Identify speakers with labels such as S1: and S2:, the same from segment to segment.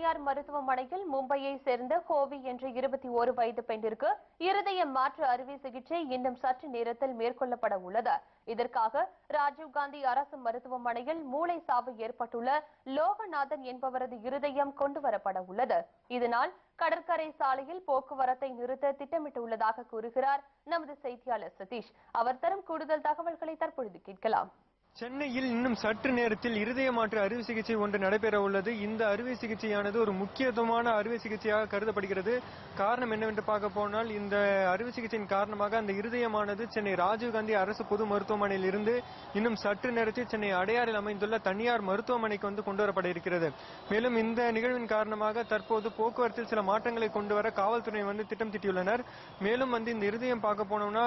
S1: தனியார் மருத்துவமனையில் மும்பையை சேர்ந்த கோவி என்ற 21 வயது பெண்ணிற்கு இருதய மாற்று அறுவை சிகிச்சை இன்னும் சற்று நேரத்தில் மேற்கொள்ளப்பட உள்ளது. இதற்காக ராஜீவ்காந்தி அரசு மருத்துவமனையில் மூளை சாவு ஏற்பட்டுள்ள லோகநாதன் என்பவரது இருதயம் கொண்டுவரப்பட உள்ளது. இதனால் கடற்கரை சாலையில் போக்குவரத்தை நிறுத்த திட்டமிட்டுள்ளதாக கூறுகிறார் நமது செய்தியாளர் சதீஷ். அவர் தரும் கூடுதல் தகவல்களை தற்பொழுது கேட்கலாம்.
S2: சென்னையில் இன்னும் சற்று நேரத்தில் இருதய மாற்று அறுவை சிகிச்சை ஒன்று நடைபெற உள்ளது. இந்த அறுவை சிகிச்சையானது ஒரு முக்கியத்துவமான அறுவை சிகிச்சையாக கருதப்படுகிறது. காரணம் என்னவென்று பார்க்க போனால், இந்த அறுவை சிகிச்சையின் காரணமாக அந்த இருதயமானது சென்னை ராஜீவ்காந்தி அரசு பொது மருத்துவமனையில் இருந்து இன்னும் சற்று நேரத்தில் சென்னை அடையாறில் அமைந்துள்ள தனியார் மருத்துவமனைக்கு கொண்டு வரப்பட இருக்கிறது. மேலும் இந்த நிகழ்வின் காரணமாக தற்போது போக்குவரத்தில் சில மாற்றங்களை கொண்டு வர காவல்துறை திட்டம் தீட்டியுள்ளனர். மேலும் இந்த இருதயம் பார்க்க போனோம்னா,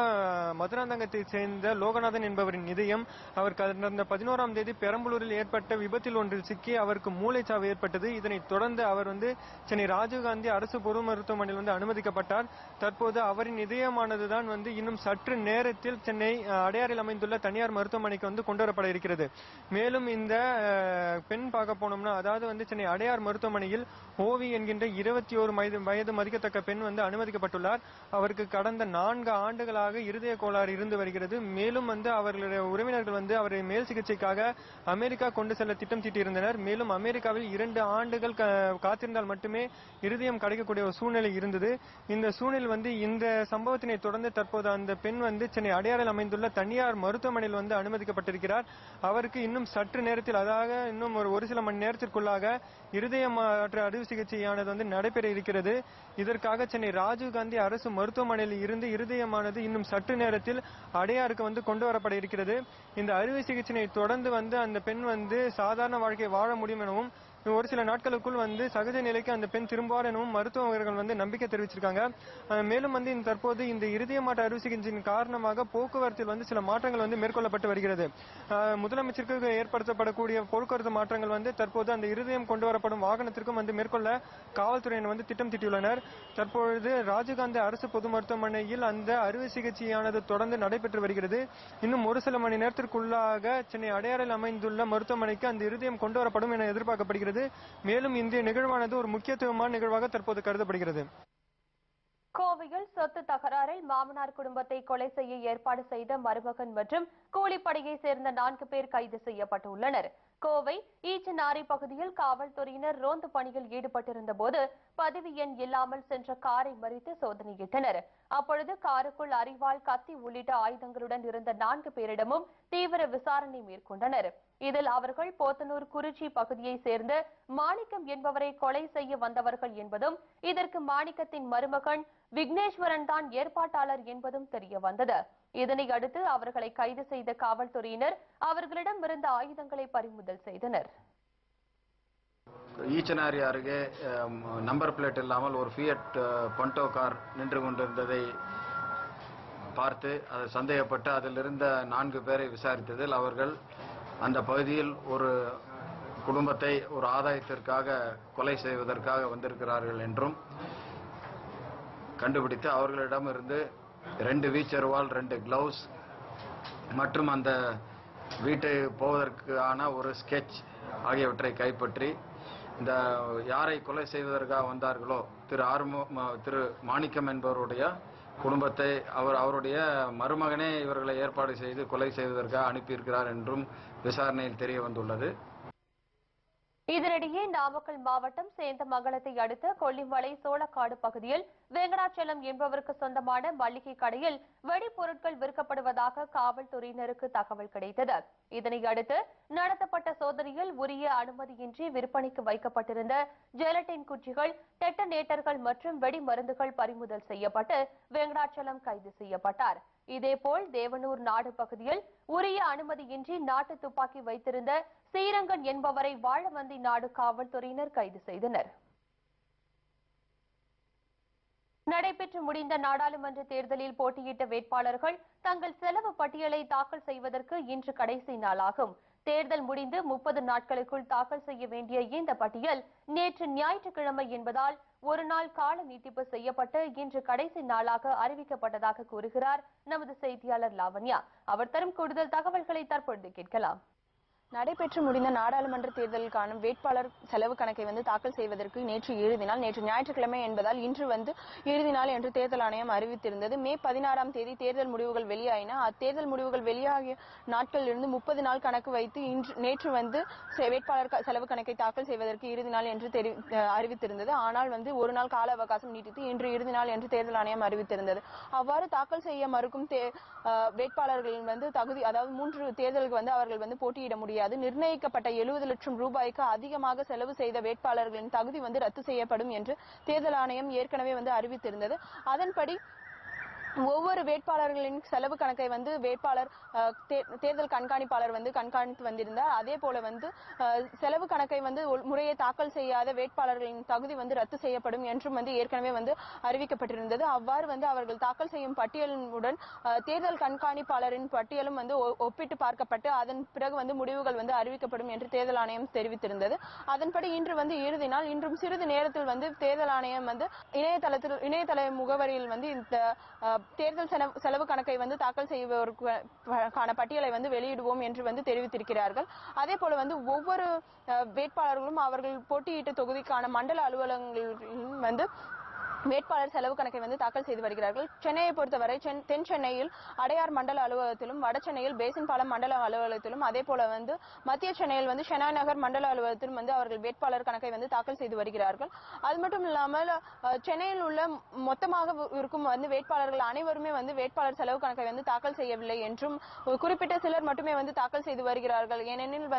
S2: மதுராந்தகத்தை சேர்ந்த லோகநாதன் என்பவரின் இதயம் அவர் கடந்த 11ஆம் தேதி பெரம்பலூரில் ஏற்பட்ட விபத்தில் ஒன்றில் சிக்கி அவருக்கு மூளைச்சாவு ஏற்பட்டது. இதனைத் தொடர்ந்து அவர் சென்னை ராஜீவ்காந்தி அரசு பொது மருத்துவமனையில் அனுமதிக்கப்பட்டார். தற்போது அவரின் இதயமானதுதான் இன்னும் சற்று நேரத்தில் சென்னை அடையாறில் அமைந்துள்ள தனியார் மருத்துவமனைக்கு கொண்டு வரப்பட இருக்கிறது. மேலும் இந்த பெண் பார்க்க போனோம்னா, அதாவது சென்னை அடையார் மருத்துவமனையில் ஓவி என்கின்ற 21 வயது மதிக்கத்தக்க பெண் அனுமதிக்கப்பட்டுள்ளார். அவருக்கு கடந்த 4 ஆண்டுகளாக இருதய கோளாறு இருந்து வருகிறது. மேலும் அவர்களுடைய உறவினர்கள் அவரை மேல் சிகிச்சைக்காக அமெரிக்கா கொண்டு செல்ல திட்டம் தீட்டியிருந்தனர். மேலும் அமெரிக்காவில் 2 ஆண்டுகள் காத்திருந்தால் மட்டுமே இருதயம் கிடைக்கக்கூடிய ஒரு சூழ்நிலை இருந்தது. இந்த சூழ்நிலை இந்த சம்பவத்தினை தொடர்ந்து தற்போது அந்த பெண் சென்னை அடையாறில் அமைந்துள்ள தனியார் மருத்துவமனையில் அனுமதிக்கப்பட்டிருக்கிறார். அவருக்கு இன்னும் சற்று நேரத்தில், அதாவது இன்னும் ஒரு சில மணி நேரத்திற்குள்ளாக இருதய மாற்று அறுவை சிகிச்சையானது நடைபெற இருக்கிறது. இதற்காக சென்னை ராஜீவ்காந்தி அரசு மருத்துவமனையில் இருந்து இருதயமானது இன்னும் சற்று நேரத்தில் அடையாருக்கு கொண்டு வரப்பட இருக்கிறது. இந்த அறுவை சிகிச்சையை தொடர்ந்து அந்த பெண் சாதாரண வாழ்க்கை வாழ முடியும் எனவும், ஒரு சில நாட்களுக்குள் சகஜ நிலைக்கு அந்த பெண் திரும்புவார் எனவும் மருத்துவர்கள் நம்பிக்கை தெரிவிச்சிருக்காங்க. மேலும் தற்போது இந்த இருதய மாற்று அறுவை சிகிச்சையின் காரணமாக போக்குவரத்தில் சில மாற்றங்கள் மேற்கொள்ளப்பட்டு வருகிறது. முதலமைச்சருக்கு ஏற்படுத்தப்படக்கூடிய போக்குவரத்து மாற்றங்கள் தற்போது அந்த இருதயம் கொண்டு வரப்படும் வாகனத்திற்கும் மேற்கொள்ள காவல்துறையினர் திட்டம் தீட்டியுள்ளனர். தற்பொழுது ராஜீவ்காந்தி அரசு பொது மருத்துவமனையில் அந்த அறுவை சிகிச்சையானது தொடர்ந்து நடைபெற்று வருகிறது. இன்னும் ஒரு சில மணி நேரத்திற்குள்ளாக சென்னை அடையாறில் அமைந்துள்ள மருத்துவமனைக்கு அந்த இருதயம் கொண்டு வரப்படும் என எதிர்பார்க்கப்படுகிறது. மேலும் இந்த நிகழ்வானது ஒரு முக்கியத்துவமான நிகழ்வாக தற்போது கருதப்படுகிறது.
S1: கோவையில் சொத்து தகராறில் மாமனார் குடும்பத்தை கொலை செய்ய ஏற்பாடு செய்த மருமகன் மற்றும் கூலிப்படையை சேர்ந்த 4 பேர் கைது செய்யப்பட்டுள்ளனர். கோவை ஈச்சனாரி பகுதியில் காவல்துறையினர் ரோந்து பணியில் ஈடுபட்டிருந்த போது பதிவு எண் இல்லாமல் சென்ற காரை மறித்து சோதனையிட்டனர். அப்பொழுது காருக்குள் அரிவாள், கத்தி உள்ளிட்ட ஆயுதங்களுடன் இருந்த 4 பேரிடமும் தீவிர விசாரணை மேற்கொண்டனர். இதில் அவர்கள் போத்தனூர் குறிச்சி பகுதியை சேர்ந்த மாணிக்கம் என்பவரை கொலை செய்ய வந்தவர்கள் என்பதும், இதற்கு மாணிக்கத்தின் மருமகன் விக்னேஸ்வரன் தான் ஏற்பாட்டாளர் என்பதும் தெரியவந்தது. இதனை அடுத்து அவர்களை கைது செய்த காவல்துறையினர் அவர்களிடம் இருந்த ஆயுதங்களை பறிமுதல் செய்தனர்.
S3: ஈச்சனாரி அருகே நம்பர் பிளேட் இல்லாமல் ஒரு ஃபியட் பண்டோ கார் நின்று கொண்டிருந்ததை பார்த்து அது சந்தேகப்பட்டு அதில் இருந்த 4 பேரை விசாரித்ததில் அவர்கள் அந்த பகுதியில் ஒரு குடும்பத்தை ஒரு ஆதாயத்திற்காக கொலை செய்வதற்காக வந்திருக்கிறார்கள் என்றும் கண்டுபிடித்து அவர்களிடமிருந்து 2 வீச்சர்வால், 2 கிளவுஸ் மற்றும் அந்த வீட்டை போவதற்கான ஒரு ஸ்கெட்ச் ஆகியவற்றை கைப்பற்றி இந்த யாரை கொலை செய்வதற்காக வந்தார்களோ திரு மாணிக்கம் என்பவருடைய குடும்பத்தை அவருடைய மருமகனே இவர்களை ஏற்பாடு செய்து கொலை செய்வதற்காக அனுப்பியிருக்கிறார் என்றும் விசாரணையில் தெரிய வந்துள்ளது.
S1: இதனிடையே நாமக்கல் மாவட்டம் சேந்தமங்கலத்தை அடுத்த கொல்லிமலை சோளக்காடு பகுதியில் வெங்கடாச்சலம் என்பவருக்கு சொந்தமான மளிகை கடையில் வெடிப்பொருட்கள் விற்கப்படுவதாக காவல்துறையினருக்கு தகவல் கிடைத்தது. இதனை அடுத்து நடத்தப்பட்ட சோதனையில் உரிய அனுமதியின்றி விற்பனைக்கு வைக்கப்பட்டிருந்த ஜெலட்டின் குச்சிகள், டெட்டனேட்டர்கள் மற்றும் வெடி மருந்துகள் பறிமுதல் செய்யப்பட்டு வெங்கடாச்சலம் கைது செய்யப்பட்டார். இதேபோல் தேவனூர் நாடு பகுதியில் உரிய அனுமதியின்றி நாட்டு துப்பாக்கி வைத்திருந்த ஸ்ரீரங்கன் என்பவரை வாழவந்தி நாடு காவல்துறையினர் கைது செய்தனர். நடைபெற்று முடிந்த நாடாளுமன்ற தேர்தலில் போட்டியிட்ட வேட்பாளர்கள் தங்கள் செலவு பட்டியலை தாக்கல் செய்வதற்கு இன்று கடைசி நாளாகும். தேர்தல் முடிந்து 30 நாட்களுக்குள் தாக்கல் செய்ய வேண்டிய இந்த பட்டியல் நேற்று ஞாயிற்றுக்கிழமை என்பதால் ஒரு நாள் கால நீட்டிப்பு செய்யப்பட்டு இன்று கடைசி நாளாக அறிவிக்கப்பட்டதாக கூறுகிறார் நமது செய்தியாளர் லாவண்யா. அவர் தரும் கூடுதல் தகவல்களை தற்பொழுது கேட்கலாம்.
S4: நடைபெற்று முடிந்த நாடாளுமன்ற தேர்தலுக்கான வேட்பாளர் செலவு கணக்கை தாக்கல் செய்வதற்கு நேற்று இறுதி நாள். நேற்று ஞாயிற்றுக்கிழமை என்பதால் இன்று இறுதி நாள் என்று தேர்தல் ஆணையம் அறிவித்திருந்தது. மே 16ஆம் தேதி தேர்தல் முடிவுகள் வெளியாயின. அத்தேர்தல் முடிவுகள் வெளியாகிய நாட்களிலிருந்து 30 நாள் கணக்கு வைத்து நேற்று வேட்பாளர் செலவு கணக்கை தாக்கல் செய்வதற்கு இறுதி நாள் என்று அறிவித்திருந்தது. ஆனால் ஒரு நாள் கால அவகாசம் நீட்டித்து இன்று இறுதி நாள் என்று தேர்தல் ஆணையம் அறிவித்திருந்தது. அவ்வாறு தாக்கல் செய்ய மறுக்கும் வேட்பாளர்களின் தகுதி, அதாவது 3 தேர்தலுக்கு அவர்கள் போட்டியிட முடியாது. நிர்ணயிக்கப்பட்ட 70 லட்சம் ரூபாய்க்கு அதிகமாக செலவு செய்த வேட்பாளர்களின் தகுதி ரத்து செய்யப்படும் என்று தேர்தல் ஆணையம் ஏற்கனவே அறிவித்திருந்தது. அதன்படி ஒவ்வொரு வேட்பாளர்களின் செலவு கணக்கை வேட்பாளர் தேர்தல் கண்காணிப்பாளர் கண்காணித்து வந்திருந்தார். அதே போல செலவு கணக்கை முறையை தாக்கல் செய்யாத வேட்பாளர்களின் தகுதி ரத்து செய்யப்படும் என்றும் ஏற்கனவே அறிவிக்கப்பட்டிருந்தது. அவ்வாறு அவர்கள் தாக்கல் செய்யும் பட்டியலுடன் தேர்தல் கண்காணிப்பாளரின் பட்டியலும் ஒப்பிட்டு பார்க்கப்பட்டு அதன் பிறகு முடிவுகள் அறிவிக்கப்படும் என்று தேர்தல் ஆணையம் தெரிவித்திருந்தது. அதன்படி இன்று இறுதி நாள். இன்றும் சிறிது நேரத்தில் தேர்தல் ஆணையம் இணையதள முகவரியில் இந்த தேர்தல் செலவு கணக்கை தாக்கல் செய்வதற்கான பட்டியலை வெளியிடுவோம் என்று தெரிவித்திருக்கிறார்கள். அதே போல ஒவ்வொரு வேட்பாளர்களும் அவர்கள் போட்டியிட்ட தொகுதிக்கான மண்டல அலுவலகங்களில் வேட்பாளர் செலவு கணக்கை தாக்கல் செய்து வருகிறார்கள். சென்னையை பொறுத்தவரை தென் சென்னையில் அடையார் மண்டல அலுவலகத்திலும், வட சென்னையில் பேசின் பாலம் மண்டல அலுவலகத்திலும், அதே போல மத்திய சென்னையில் ஷெனாய் நகர் மண்டல அலுவலகத்திலும் அவர்கள் வேட்பாளர் கணக்கை தாக்கல் செய்து வருகிறார்கள். அது மட்டும் இல்லாமல் சென்னையில் உள்ள மொத்தமாக இருக்கும் வேட்பாளர்கள் அனைவருமே வேட்பாளர் செலவு கணக்கை தாக்கல் செய்யவில்லை என்றும், குறிப்பிட்ட சிலர் மட்டுமே தாக்கல் செய்து வருகிறார்கள். ஏனெனில்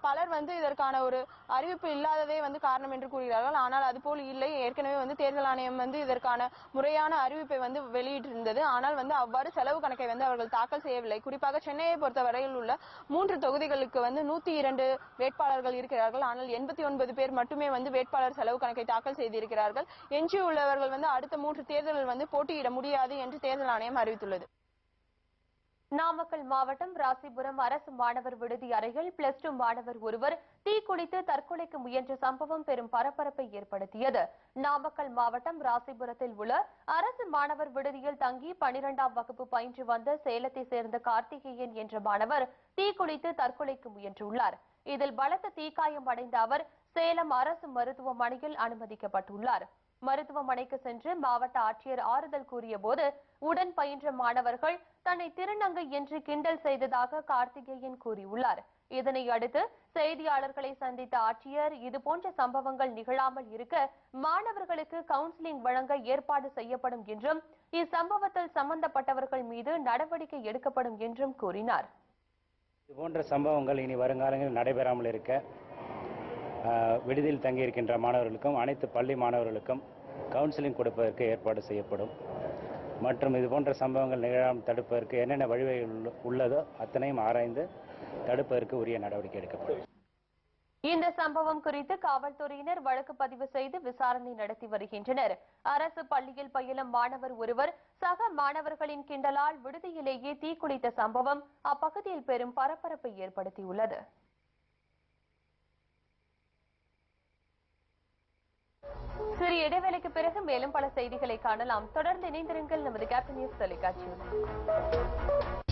S4: பலர் இதற்கான ஒரு அறிவிப்பு இல்லாததே காரணம் என்று கூறுகிறார்கள். ஆனால் அதுபோல் இல்லை. ஏற்கனவே தேர்தல் ஆணையம் இதற்கான முறையான அறிவிப்பை வெளியிட்டிருந்தது. ஆனால் அவ்வாறு செலவு கணக்கை அவர்கள் தாக்கல் செய்யவில்லை. குறிப்பாக சென்னையை பொறுத்தவரையில் உள்ள 3 தொகுதிகளுக்கு 102 வேட்பாளர்கள் இருக்கிறார்கள். ஆனால் 89 பேர் மட்டுமே வேட்பாளர் செலவு கணக்கை தாக்கல் செய்திருக்கிறார்கள். எஞ்சியுள்ளவர்கள் அடுத்த 3 தேர்தலில் போட்டியிட முடியாது என்று தேர்தல் ஆணையம் அறிவித்துள்ளது.
S1: நாமக்கல் மாவட்டம் ராசிபுரம் அரசு மாணவர் விடுதி அறையில் +2 மாணவர் ஒருவர் தீக்குளித்து தற்கொலைக்கு முயன்ற சம்பவம் பெரும் பரபரப்பை ஏற்படுத்தியது. நாமக்கல் மாவட்டம் ராசிபுரத்தில் உள்ள அரசு மாணவர் விடுதியில் தங்கி 12ஆம் வகுப்பு பயின்று வந்த சேலத்தை சேர்ந்த கார்த்திகேயன் என்ற மாணவர் தீக்குளித்து தற்கொலைக்கு முயன்றுள்ளார். இதில் பலத்த தீக்காயம் அடைந்த அவர் சேலம் அரசு மருத்துவமனையில் அனுமதிக்கப்பட்டுள்ளார். மருத்துவமனைக்கு சென்று மாவட்ட ஆட்சியர் ஆறுதல் கூறிய போது உடன் பயின்ற மாணவர்கள் தன்னை திருநங்கை என்று கிண்டல் செய்ததாக கார்த்திகேயன் கூறியுள்ளார். இதனை அடுத்து செய்தியாளர்களை சந்தித்த ஆட்சியர் இதுபோன்ற சம்பவங்கள் நிகழாமல் இருக்க மாணவர்களுக்கு கவுன்சிலிங் வழங்க ஏற்பாடு செய்யப்படும் என்றும், இச்சம்பவத்தில் சம்பந்தப்பட்டவர்கள் மீது நடவடிக்கை எடுக்கப்படும் என்றும் கூறினார்.
S5: இதுபோன்ற சம்பவங்கள் இனி வருங்காலங்களில் நடைபெறாமல் இருக்க விடுதியில் தங்கியிருக்கின்ற மாணவர்களுக்கும் அனைத்து பள்ளி மாணவர்களுக்கும் கவுன்சிலிங் கொடுப்பதற்கு ஏற்பாடு செய்யப்படும். மற்றும் இதுபோன்ற சம்பவங்கள் நிகழாமல் தடுப்பதற்கு என்னென்ன வழிவகைகள் உள்ளதோ அத்தனையும் ஆராய்ந்து தடுப்பதற்கு உரிய நடவடிக்கை எடுக்கப்படும்.
S1: இந்த சம்பவம் குறித்து காவல்துறையினர் வழக்கு பதிவு செய்து விசாரணை நடத்தி வருகின்றனர். அரசு பள்ளியில் பயிலும் மாணவர் ஒருவர் சக மாணவர்களின் கிண்டலால் விடுதியிலேயே தீக்குளித்த சம்பவம் அப்பகுதியில் பெரும் பரபரப்பை ஏற்படுத்தியுள்ளது. சிறிய இடைவேளைக்கு பிறகு மேலும் பல செய்திகளை காணலாம். தொடர்ந்து இணைந்திருங்கள் நமது கேப்டன் நியூஸ் தொலைக்காட்சியுடன்.